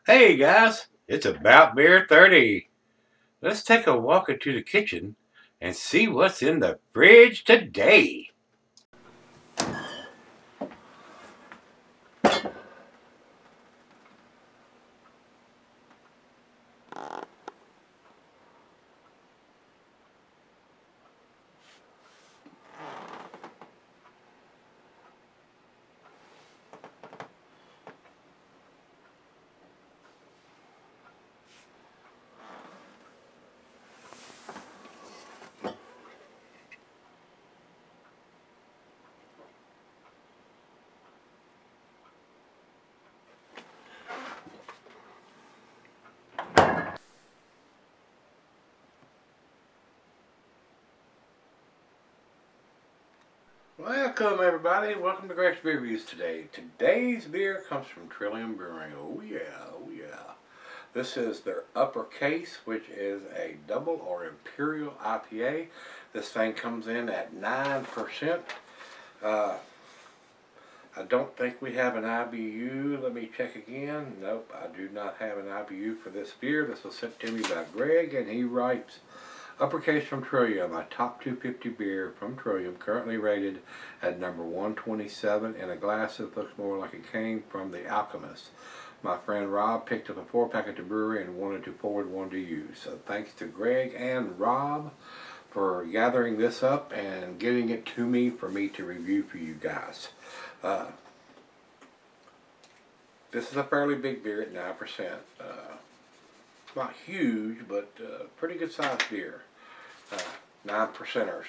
Hey guys, it's About Beer 30. Let's take a walk into the kitchen and see what's in the fridge today. Welcome everybody, welcome to Gregsbeerreviews today. Today's beer comes from Trillium Brewing. Oh yeah, oh yeah. This is their uppercase, which is a double or imperial IPA. This thing comes in at 9%. I don't think we have an IBU. Let me check again. Nope, I do not have an IBU for this beer. This was sent to me by Greg, and he writes, uppercase from Trillium, a top 250 beer from Trillium, currently rated at number 127 in a glass that looks more like it came from The Alchemist. My friend Rob picked up a 4-pack at the brewery and wanted to forward one to you. So thanks to Greg and Rob for gathering this up and getting it to me for me to review for you guys. This is a fairly big beer at 9%. Not huge, but pretty good sized beer. 9%ers.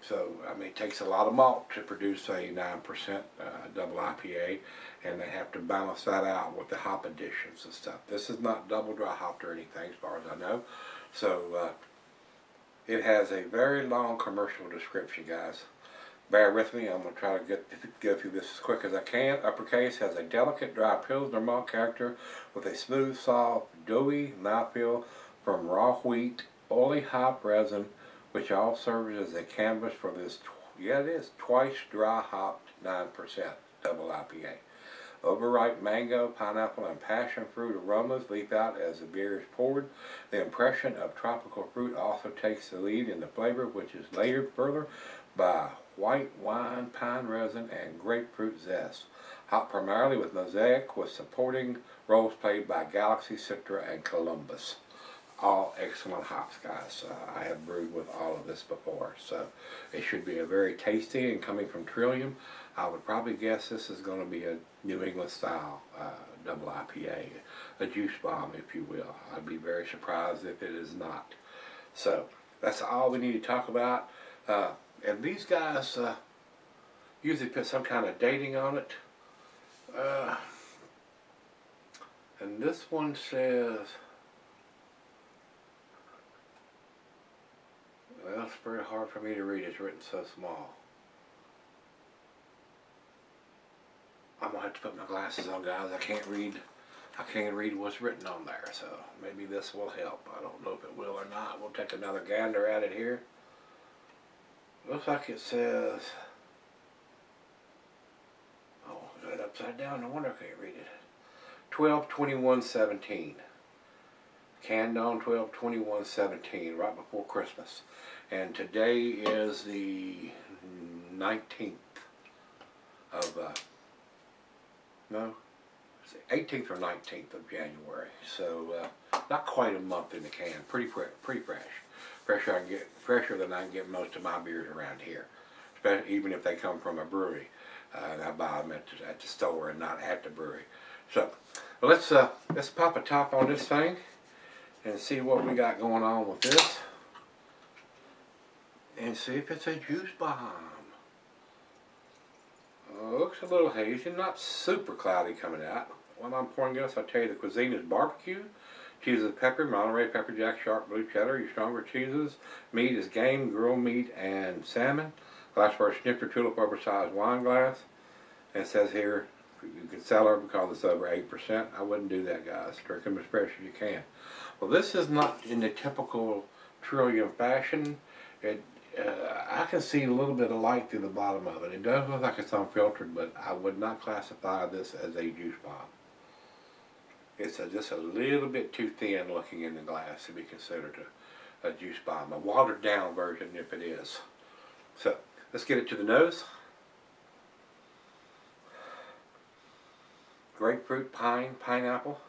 So, I mean, it takes a lot of malt to produce a 9% double IPA, and they have to balance that out with the hop additions and stuff. This is not double dry hopped or anything, as far as I know. So, it has a very long commercial description, guys. Bear with me, I'm going to try to go through this as quick as I can. Uppercase has a delicate, dry Pilsner malt character with a smooth, soft, doughy mouthfeel from raw wheat, oily hop resin, which all serves as a canvas for this, twice dry hopped 9% double IPA. Overripe mango, pineapple, and passion fruit aromas leap out as the beer is poured. The impression of tropical fruit also takes the lead in the flavor, which is layered further by white wine, pine resin, and grapefruit zest. Hopped primarily with Mosaic, with supporting roles played by Galaxy, Citra, and Columbus. All excellent hops, guys. I have brewed with all of this before, so it should be a very tasty, and coming from Trillium, I would probably guess this is going to be a New England style double IPA, a juice bomb, if you will. I'd be very surprised if it is not. So that's all we need to talk about. And these guys usually put some kind of dating on it. And this one says, well, it's very hard for me to read. It's written so small. I'm going to have to put my glasses on, guys. I can't read what's written on there, so maybe this will help. I don't know if it will or not. We'll take another gander at it here. Looks like it says, oh, is that upside down? No wonder I can't read it. 12/21/17. Canned on 12/21/17, right before Christmas. And today is the 19th of, no, 18th or 19th of January. So, not quite a month in the can. Pretty fresh. Fresher than I can get most of my beers around here, especially even if they come from a brewery. And I buy them at the store and not at the brewery. So let's pop a top on this thing and see what we got going on with this, and see if it's a juice bomb. Looks a little hazy, not super cloudy coming out. When I'm pouring this, I'll tell you the cuisine is barbecue. Cheese is pepper, Monterey pepper jack, sharp blue cheddar, your stronger cheeses. Meat is game, grilled meat, and salmon. Glassware snifter, tulip oversized wine glass. And it says here, you can sell her because it's over 8%. I wouldn't do that, guys. Drink them as fresh as you can. Well, this is not in the typical Trillium fashion. I can see a little bit of light through the bottom of it. It does look like it's unfiltered, but I would not classify this as a juice bomb. It's just a little bit too thin looking in the glass to be considered a juice bomb. A watered down version if it is. So let's get it to the nose. Grapefruit, pine, pineapple.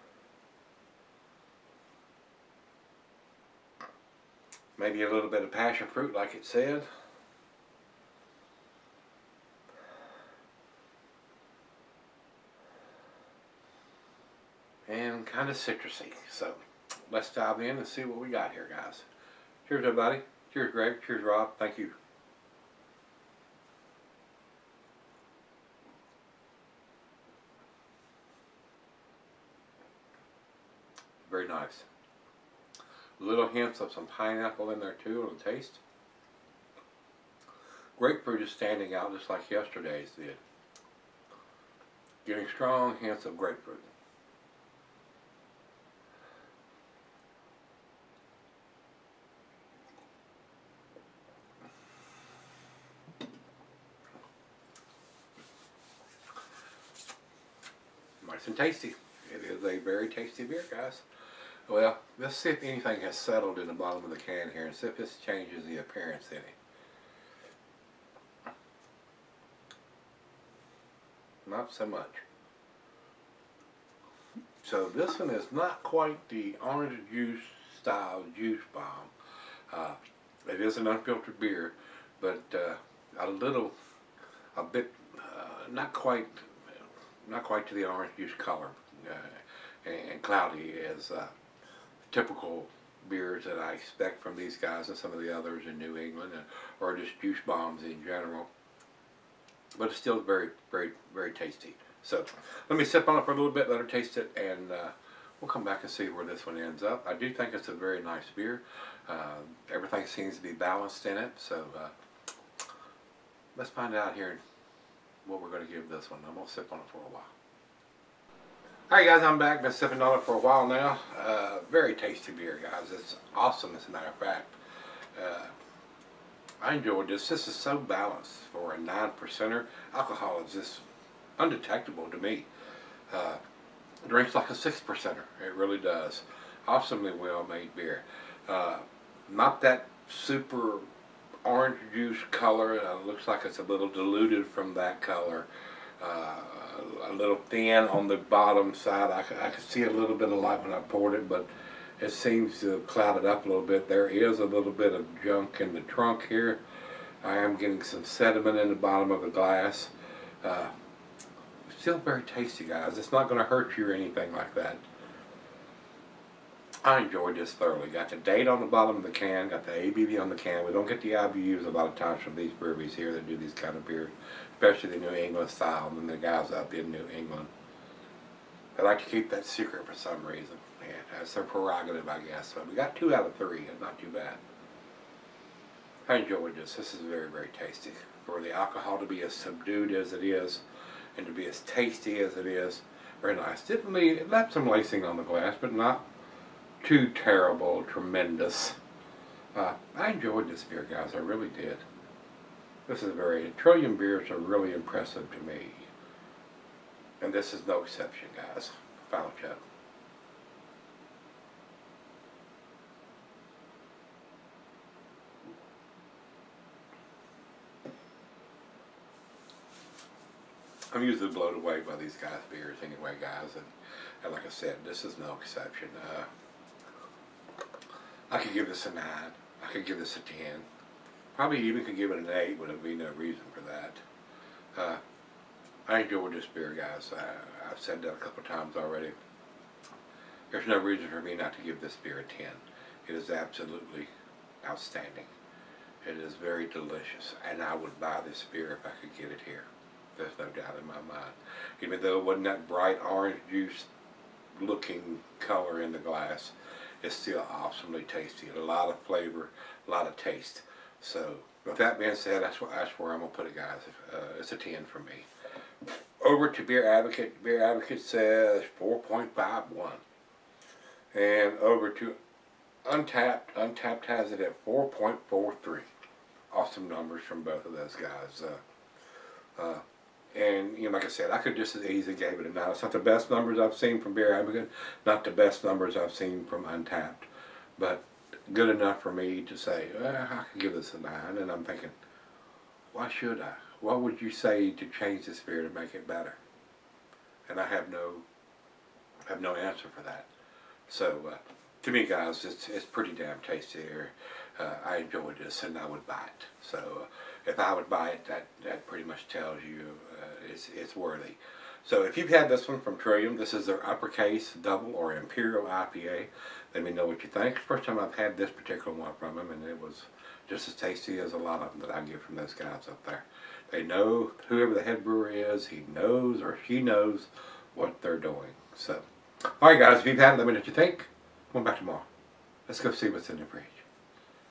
Maybe a little bit of passion fruit like it said. And kind of citrusy. So let's dive in and see what we got here, guys. Cheers, everybody. Cheers, Greg. Cheers, Rob. Thank you. Very nice. Little hints of some pineapple in there too on the taste. Grapefruit is standing out just like yesterday's did. Getting strong hints of grapefruit. Nice and tasty. It is a very tasty beer, guys. Well, let's see if anything has settled in the bottom of the can here and see if this changes the appearance any. Not so much. So this one is not quite the orange juice style juice bomb. It is an unfiltered beer, but a bit, not quite to the orange juice color and cloudy as typical beers that I expect from these guys and some of the others in New England, or just juice bombs in general. But it's still very, very, very tasty. So let me sip on it for a little bit, let her taste it, and we'll come back and see where this one ends up. I do think it's a very nice beer. Everything seems to be balanced in it, so let's find out here what we're going to give this one. I'm going to sip on it for a while. Alright guys, I'm back. Been sipping on it for a while now. Very tasty beer, guys. It's awesome, as a matter of fact. I enjoyed this. This is so balanced for a 9%er. Alcohol is just undetectable to me. Drinks like a 6%er. It really does. Awesomely well made beer. Not that super orange juice color. Looks like it's a little diluted from that color. A little thin on the bottom side. I could see a little bit of light when I poured it, but it seems to have clouded up a little bit. There is a little bit of junk in the trunk here. I am getting some sediment in the bottom of the glass. Still very tasty, guys. It's not going to hurt you or anything like that. I enjoyed this thoroughly. Got the date on the bottom of the can, got the ABV on the can. We don't get the IBUs a lot of times from these breweries here that do these kind of beers, especially the New England style, and the guys up in New England. They like to keep that secret for some reason. Yeah, that's their prerogative, I guess. But we got 2 out of 3, and not too bad. I enjoyed this. This is very, very tasty. For the alcohol to be as subdued as it is, and to be as tasty as it is, very nice. It left some lacing on the glass, but not too terrible, tremendous. I enjoyed this beer, guys. I really did. This is Trillium beers are really impressive to me. And this is no exception, guys. Final chug. I'm usually blown away by these guys' beers anyway, guys. And like I said, this is no exception. I could give this a 9. I could give this a 10. Probably even could give it an 8, but there'd be no reason for that. I enjoyed this beer, guys. I've said that a couple times already. There's no reason for me not to give this beer a 10. It is absolutely outstanding. It is very delicious, and I would buy this beer if I could get it here. There's no doubt in my mind. Even though it wasn't that bright orange juice looking color in the glass, it's still awesomely tasty. A lot of flavor, a lot of taste. So with that being said, that's where I'm going to put it, guys. It's a 10 for me. Over to Beer Advocate. Beer Advocate says 4.51. And over to Untapped. Untapped has it at 4.43. Awesome numbers from both of those guys. And you know, like I said, I could just as easily gave it a 9. It's not the best numbers I've seen from Beer, not the best numbers I've seen from Untapped, but good enough for me to say, I could give this a 9. And I'm thinking, why should I? What would you say to change this beer to make it better? And I have no answer for that. So to me, guys, it's pretty damn tasty here. I enjoyed this, and I would buy it. So if I would buy it, that pretty much tells you it's worthy. So if you've had this one from Trillium, this is their uppercase double or imperial IPA. Let me know what you think. First time I've had this particular one from them, and it was just as tasty as a lot of them that I get from those guys up there. They know, whoever the head brewer is, he knows or she knows what they're doing. So, alright guys, if you've had it, let me know what you think. Come on back tomorrow. Let's go see what's in the fridge.